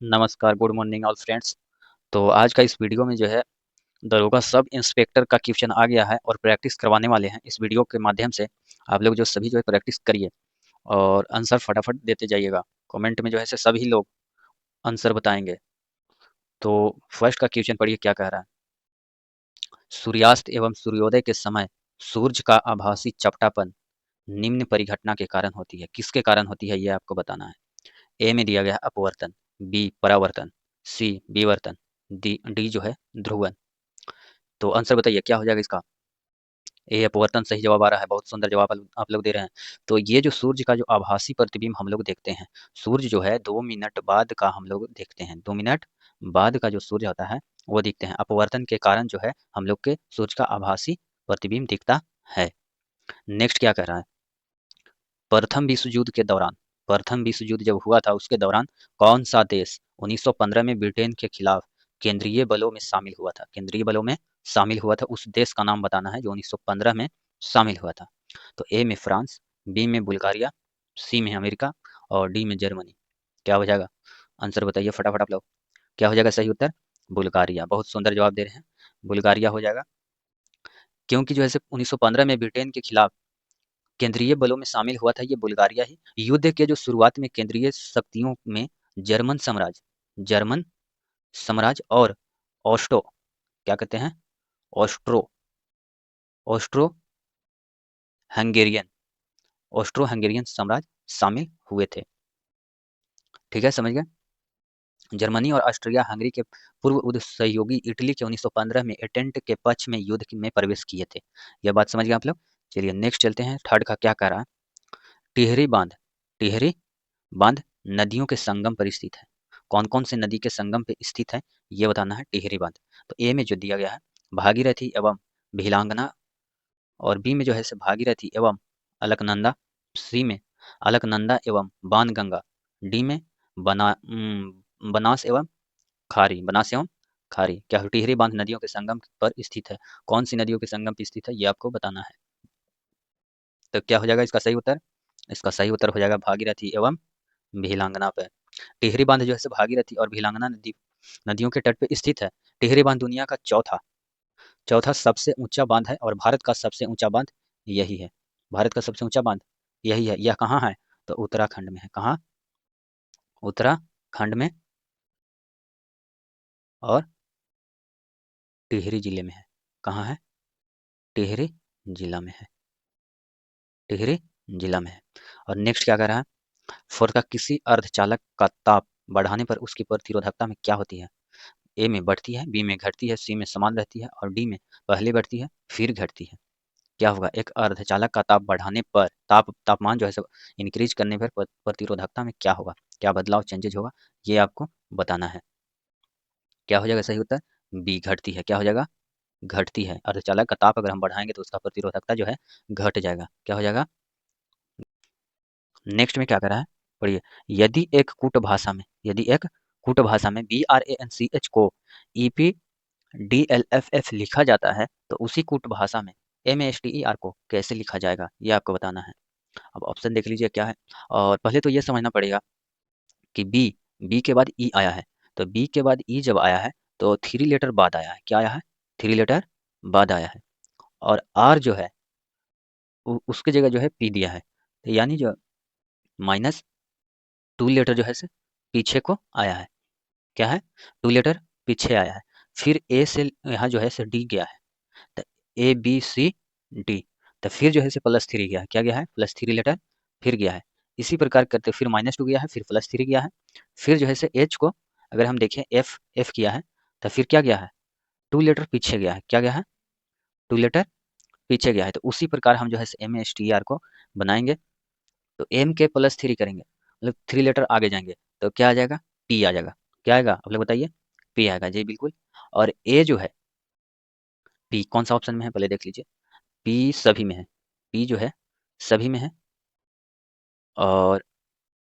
नमस्कार, good morning all friends. तो आज का इस वीडियो में जो है दरोगा सब इंस्पेक्टर का क्वेश्चन आ गया है और प्रैक्टिस करवाने वाले हैं। इस वीडियो के माध्यम से आप लोग जो सभी जो है प्रैक्टिस करिए और आंसर फटाफट देते जाइएगा। कमेंट में जो है से सभी लोग आंसर बताएंगे। तो फर्स्ट का क्वेश्चन पढ़िए क्या कह रहा है। सूर्यास्त एवं सूर्योदय के समय सूर्य का आभासी चपटापन निम्न परिघटना के कारण होती है। किसके कारण होती है ये आपको बताना है। ए में दिया गया है अपवर्तन, बी परावर्तन, सी विवर्तन, डी डी जो है ध्रुवन। तो आंसर बताइए क्या हो जाएगा इसका। ए अपवर्तन सही जवाब आ रहा है। बहुत सुंदर जवाब आप लोग दे रहे हैं। तो ये जो सूर्य का जो आभासी प्रतिबिंब हम लोग देखते हैं, सूर्य जो है 2 मिनट बाद का हम लोग देखते हैं। 2 मिनट बाद का जो सूर्य होता है वो दिखते हैं। अपवर्तन के कारण जो है हम लोग के सूर्य का आभासी प्रतिबिंब दिखता है। नेक्स्ट क्या कह रहा है। प्रथम विश्व युद्ध के दौरान, प्रथम विश्व युद्ध जब हुआ था उसके दौरान कौन सा देश 1915 में ब्रिटेन के खिलाफ केंद्रीय बलों में शामिल हुआ था। केंद्रीय बलों में शामिल हुआ था, उस देश का नाम बताना है जो 1915 में शामिल हुआ था। तो ए में फ्रांस, बी में बुल्गारिया, सी में अमेरिका और डी में जर्मनी। क्या हो जाएगा आंसर बताइए फटाफट आप लोग। क्या हो जाएगा सही उत्तर। बुल्गारिया। बहुत सुंदर जवाब दे रहे हैं। बुल्गारिया हो जाएगा। क्योंकि जो है 1915 में ब्रिटेन के खिलाफ केंद्रीय बलों में शामिल हुआ था ये बुल्गारिया ही। युद्ध के जो शुरुआत में केंद्रीय शक्तियों में जर्मन साम्राज्य, जर्मन साम्राज्य और ऑस्ट्रो, क्या कहते हैं, Austro Austro Hungarian, Austro Hungarian साम्राज्य शामिल हुए थे। ठीक है, समझ गए। जर्मनी और ऑस्ट्रिया हंगरी के पूर्व युद्ध सहयोगी इटली के 1915 में एटेंट के पक्ष में युद्ध में प्रवेश किए थे। यह बात समझ गए आप लोग। चलिए नेक्स्ट चलते हैं। थर्ड का क्या कह रहा है। टिहरी बांध, टिहरी बांध नदियों के संगम पर स्थित है। कौन कौन से नदी के संगम पे स्थित है ये बताना है। टिहरी बांध। तो ए में जो दिया गया है भागीरथी एवं भिलांगना, और बी में जो है से भागीरथी एवं अलकनंदा, सी में अलकनंदा एवं बाणगंगा, डी में बनास एवं खारी, बनास एवं खारी। क्या टिहरी बांध नदियों के संगम पर स्थित है। कौन सी नदियों के संगम पर स्थित है ये आपको बताना है। तो क्या हो जाएगा इसका सही उत्तर। इसका सही उत्तर हो जाएगा भागीरथी एवं भिलांगना पे। टिहरी बांध जो है भागीरथी और भिलांगना नदियों के तट पे स्थित है। टिहरी बांध दुनिया का चौथा चौथा सबसे ऊंचा बांध है और भारत का सबसे ऊंचा बांध यही है। भारत का सबसे ऊंचा बांध यही है। यह कहाँ है तो उत्तराखंड में है। कहाँ, उत्तराखंड में और टिहरी जिले में है। कहाँ है, टिहरी जिला में है। टिहरी जिला में है। और नेक्स्ट क्या कह रहा है। फोर्थ का किसी अर्धचालक का ताप बढ़ाने पर उसकी प्रतिरोधकता में क्या होती है। ए में बढ़ती है, बी में घटती है, सी में समान रहती है और डी में पहले बढ़ती है फिर घटती है। क्या होगा। एक अर्धचालक का ताप बढ़ाने पर तापमान जो है सब इंक्रीज करने पर प्रतिरोधकता में क्या होगा, क्या बदलाव चेंजेज होगा ये आपको बताना है। क्या हो जाएगा सही उत्तर। बी घटती है। क्या हो जाएगा, घटती है। अर्धचालक का ताप अगर हम बढ़ाएंगे तो उसका प्रतिरोधकता जो है घट जाएगा। क्या हो जाएगा। नेक्स्ट में क्या कर रहा है पढ़िए। यदि एक कूट भाषा में, यदि एक कूट भाषा में BRANCH को EPDLFF लिखा जाता है तो उसी कूट भाषा में MASTER को कैसे लिखा जाएगा ये आपको बताना है। अब ऑप्शन देख लीजिए क्या है। और पहले तो ये समझना पड़ेगा कि बी के बाद ई आया है। तो बी के बाद ई जब आया है तो 3 लेटर बाद आया है। क्या आया है, 3 लेटर बाद आया है। और आर जो है उसके जगह जो है पी दिया है। तो यानी जो -2 लेटर जो है से पीछे को आया है। क्या है, 2 लेटर पीछे आया है। फिर ए से यहाँ जो है से डी गया है। तो ABCD, तो फिर जो है से +3 गया है। क्या गया है, +3 लेटर फिर गया है। इसी प्रकार करते फिर -2 गया है, फिर +3 गया है। फिर जो है से H को अगर हम देखें F किया है तो फिर क्या गया है, 2 लेटर पीछे गया है। क्या गया है, 2 लेटर पीछे गया है। तो उसी प्रकार हम जो है से MASTER को बनाएंगे। तो M के +3 करेंगे मतलब 3 लेटर आगे जाएंगे तो क्या आ जाएगा, P आ जाएगा। क्या आएगा आप लोग बताइए, P आएगा जी बिल्कुल। और A जो है, P कौन सा ऑप्शन में है पहले देख लीजिए। P सभी में है। P जो है सभी में है। और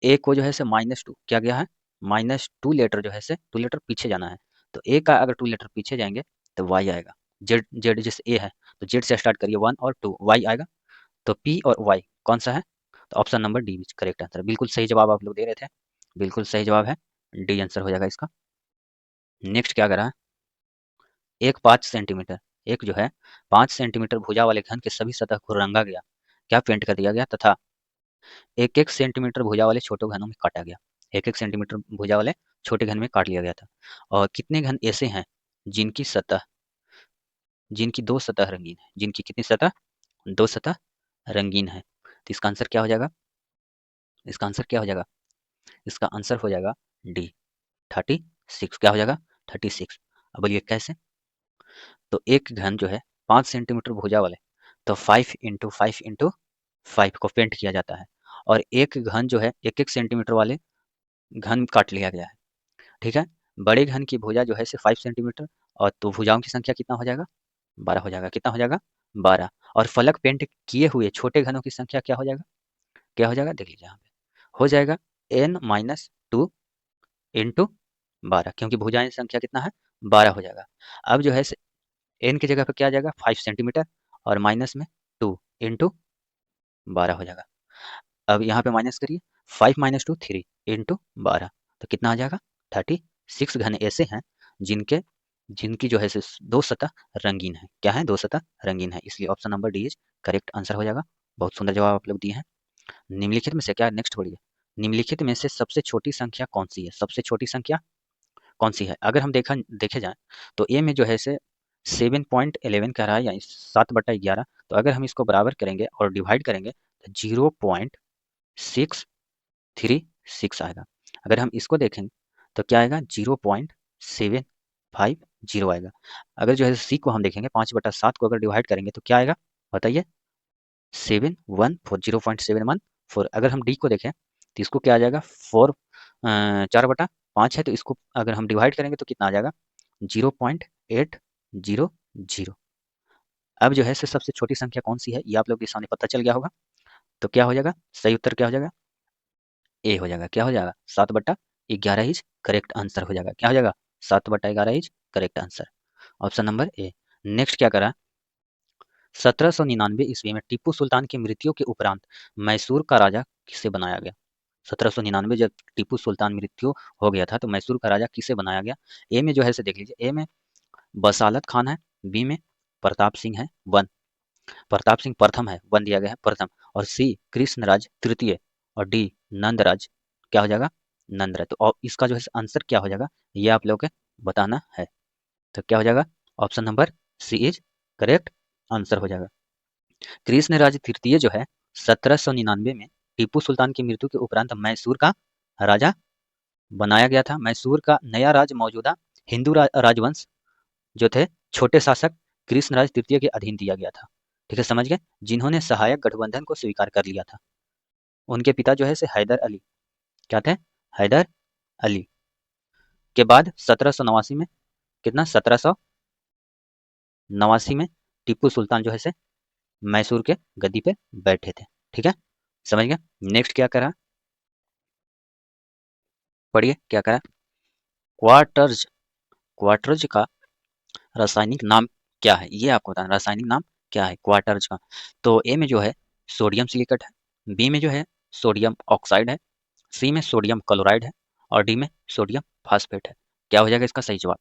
ए को जो है से -2 क्या गया है, -2 लेटर जो है से 2 लेटर पीछे जाना है। तो ए का अगर 2 लेटर पीछे जाएंगे तो वाई आएगा। जेड जेड जैसे ए है तो जेड से स्टार्ट करिए 1 और 2 वाई आएगा। तो पी और वाई कौन सा है, तो option number D correct answer. बिल्कुल सही जवाब आप लोग दे रहे थे। बिल्कुल सही जवाब है डी आंसर हो जाएगा इसका। नेक्स्ट क्या करा है, एक 5 सेंटीमीटर, एक जो है 5 सेंटीमीटर भुजा वाले घन के सभी सतह को रंगा गया, क्या पेंट कर दिया गया, तथा 1-1 सेंटीमीटर भुजा वाले छोटे घनों में काटा गया। 1-1 सेंटीमीटर भुजा वाले छोटे घन में काट लिया गया था। और कितने घन ऐसे हैं जिनकी सतह, जिनकी दो सतह रंगीन है, जिनकी कितनी सतह, दो सतह रंगीन है। तो इसका आंसर क्या हो जाएगा, इसका आंसर क्या हो जाएगा, इसका आंसर हो जाएगा डी 36। क्या हो जाएगा, 36। अब बोलिए कैसे, तो एक घन जो है 5 सेंटीमीटर भुजा वाले, तो 5 × 5 × 5 को पेंट किया जाता है। और एक घन जो है 1-1 सेंटीमीटर वाले घन काट लिया गया है। ठीक है, बड़े घन की भुजा जो है सिर्फ 5 सेंटीमीटर, और तो भुजाओं की संख्या कितना हो जाएगा, 12 हो जाएगा। कितना हो जाएगा, 12। और फलक पेंट किए हुए छोटे घनों की संख्या क्या हो जाएगा, क्या हो जाएगा, देख लीजिए यहाँ पे हो जाएगा n-2 इंटू 12, क्योंकि भुजाएं संख्या कितना है, 12 हो जाएगा। अब जो है n की जगह पे क्या आ जाएगा, 5 सेंटीमीटर, और माइनस में 2 इंटू 12 हो जाएगा। अब यहाँ पे माइनस करिए, 5 - 2 3 इंटू 12, तो कितना आ जाएगा, 36 घन ऐसे हैं जिनके, जिनकी जो है दो सतह रंगीन है। क्या है, दो सतह रंगीन है, इसलिए option number D is correct answer हो जाएगा। बहुत सुंदर जवाब आप लोग दिए हैं। निम्नलिखित में से क्या, नेक्स्ट पढ़िए, निम्नलिखित में से सबसे छोटी संख्या कौन सी है, सबसे छोटी संख्या कौन सी है। अगर हम देखे जाए तो ए में जो है 7.11 कह रहा है, यानी 7/11। तो अगर हम इसको बराबर करेंगे और डिवाइड करेंगे तो 0.636 आएगा। अगर हम इसको देखेंगे तो क्या आएगा, 0.750 आएगा। अगर जो है सी को हम देखेंगे, 5/7 को अगर डिवाइड करेंगे तो क्या आएगा, बताइए, 714, 0.714। अगर हम डी को देखें तो इसको क्या आ जाएगा, 4/5 है, तो इसको अगर हम डिवाइड करेंगे तो कितना आ जाएगा, 0.800। अब जो है सबसे छोटी संख्या कौन सी है, ये आप लोग के सामने पता चल गया होगा। तो क्या हो जाएगा, सही उत्तर क्या हो जाएगा, ए हो जाएगा। क्या हो जाएगा, 7/11 इज करेक्ट आंसर हो जाएगा। क्या हो जाएगा, 7/11 is correct answer, option number A. Next क्या करा, 1799 ईस्वी में टीपू सुल्तान की मृत्यु के उपरांत मैसूर का राजा किसे बनाया गया। 1799 जब टीपू सुल्तान मृत्यु हो गया था तो मैसूर का राजा किसे बनाया गया। ए में जो है देख लीजिए, ए में बसालत खान है, बी में प्रताप सिंह है, वन प्रताप सिंह प्रथम है, वन दिया गया है प्रथम, और सी कृष्णराज तृतीय, और डी नंदराज, क्या हो जाएगा, नंदराज। तो इसका जो है आंसर क्या हो जाएगा, ये आप लोगों को बताना है। तो क्या हो जाएगा, option number C is correct answer हो जाएगा। कृष्णराज तृतीय जो है 1799 में टीपू सुल्तान की मृत्यु के उपरांत मैसूर का राजा बनाया गया था। मैसूर का नया राज मौजूदा हिंदू राजवंश जो थे छोटे शासक कृष्णराज तृतीय के अधीन दिया गया था। ठीक है, समझ गए, जिन्होंने सहायक गठबंधन को स्वीकार कर लिया था। उनके पिता जो है हैदर अली, क्या थे, हैदर अली। के बाद 1789 में, कितना, 1789 में टीपू सुल्तान जो है मैसूर के गद्दी पे बैठे थे। ठीक है, समझ गए। नेक्स्ट क्या करा, पढ़िए क्या करा, क्वार्टर्ज, क्वार्टर्ज का रासायनिक नाम क्या है, ये आपको बताना, रासायनिक नाम क्या है क्वार्टर्ज का। तो ए में जो है सोडियम सिलिकेट है, बी में जो है सोडियम ऑक्साइड है, सी में सोडियम क्लोराइड है, और डी में सोडियम फास्फेट है। क्या हो जाएगा इसका सही जवाब,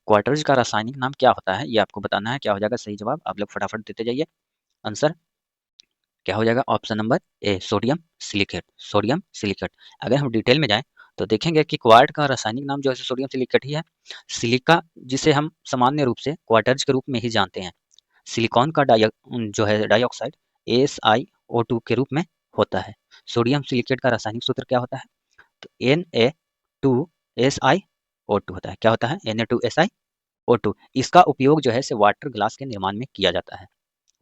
क्वार्टर्ज का रासायनिक नाम क्या होता है, ये आपको बताना है। क्या हो जाएगा सही जवाब, आप लोग फटाफट देते जाइए आंसर। क्या हो जाएगा, option number A sodium silicate, sodium silicate. अगर हम डिटेल में जाएं तो देखेंगे कि क्वार्ट का रासायनिक नाम जो है सोडियम सिलिकेट ही है। सिलिका जिसे हम सामान्य रूप से क्वार्टर्ज के रूप में ही जानते हैं, सिलिकॉन का जो है डाइऑक्साइड SiO2 के रूप में होता है। सोडियम सिलिकेट का रासायनिक सूत्र क्या होता है, तो Na2SiO2 होता है। क्या होता है, Na2SiO2। इसका उपयोग जो है वाटर ग्लास के निर्माण में किया जाता है,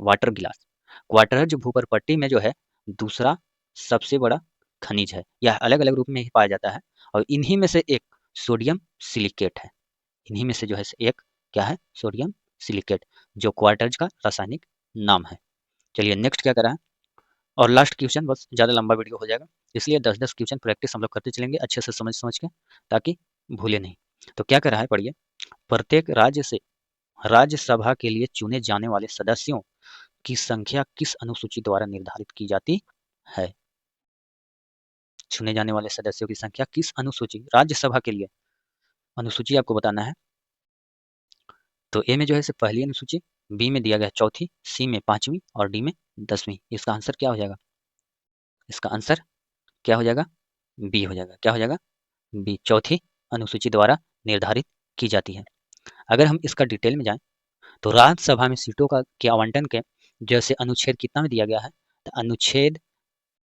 वाटर गिलास। क्वार्टरज भूपर्पट्टी में जो है दूसरा सबसे बड़ा खनिज है, यह अलग अलग रूप में ही पाया जाता है, और इन्हीं में से एक सोडियम सिलिकेट है। इन्हीं में से जो है एक क्या है, सोडियम सिलिकेट, जो क्वार्टरज का रासायनिक नाम है। चलिए नेक्स्ट क्या करा है, और लास्ट क्वेश्चन, बस ज़्यादा लंबा वीडियो हो जाएगा, इसलिए 10-10 क्वेश्चन प्रैक्टिस हम लोग करते चलेंगे अच्छे से समझ समझ के, ताकि भूले नहीं। तो क्या करा है, पढ़िए, प्रत्येक राज्य से राज्यसभा के लिए चुने जाने वाले सदस्यों की संख्या किस अनुसूची द्वारा निर्धारित की जाती है। चुने जाने वाले सदस्यों की संख्या किस अनुसूची राज्यसभा के लिए, अनुसूची आपको बताना है। तो ए में जो है से पहली अनुसूची, बी में दिया गया चौथी, सी में पांचवी और डी में 10वीं। इसका आंसर क्या हो जाएगा? इसका आंसर क्या हो जाएगा? बी हो जाएगा। क्या हो जाएगा? बी, चौथी अनुसूची द्वारा निर्धारित की जाती है। अगर हम इसका डिटेल में जाएं तो राज्यसभा में सीटों का के आवंटन के जैसे अनुच्छेद कितना में दिया गया है, तो अनुच्छेद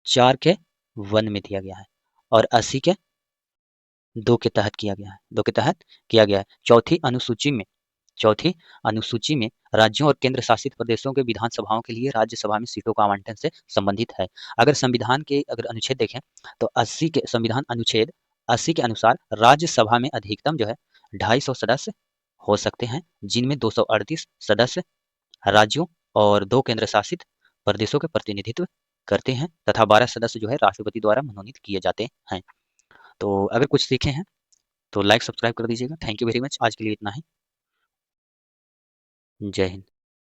4 के 1 में दिया गया है और 80 के 2 के तहत किया गया है, 2 के तहत किया गया है। चौथी अनुसूची में राज्यों और केंद्र शासित प्रदेशों के विधानसभाओं के लिए राज्यसभा में सीटों का आवंटन से संबंधित है। अगर संविधान के अगर अनुच्छेद देखें तो 80 के संविधान अनुच्छेद 80 के अनुसार राज्यसभा में अधिकतम जो है 250 सदस्य हो सकते हैं, जिनमें 238 सदस्य राज्यों और 2 केंद्र शासित प्रदेशों के प्रतिनिधित्व करते हैं तथा 12 सदस्य जो है राष्ट्रपति द्वारा मनोनीत किए जाते हैं। तो अगर कुछ सीखे हैं तो लाइक सब्सक्राइब कर दीजिएगा। Thank you very much. आज के लिए इतना ही। जय हिंद।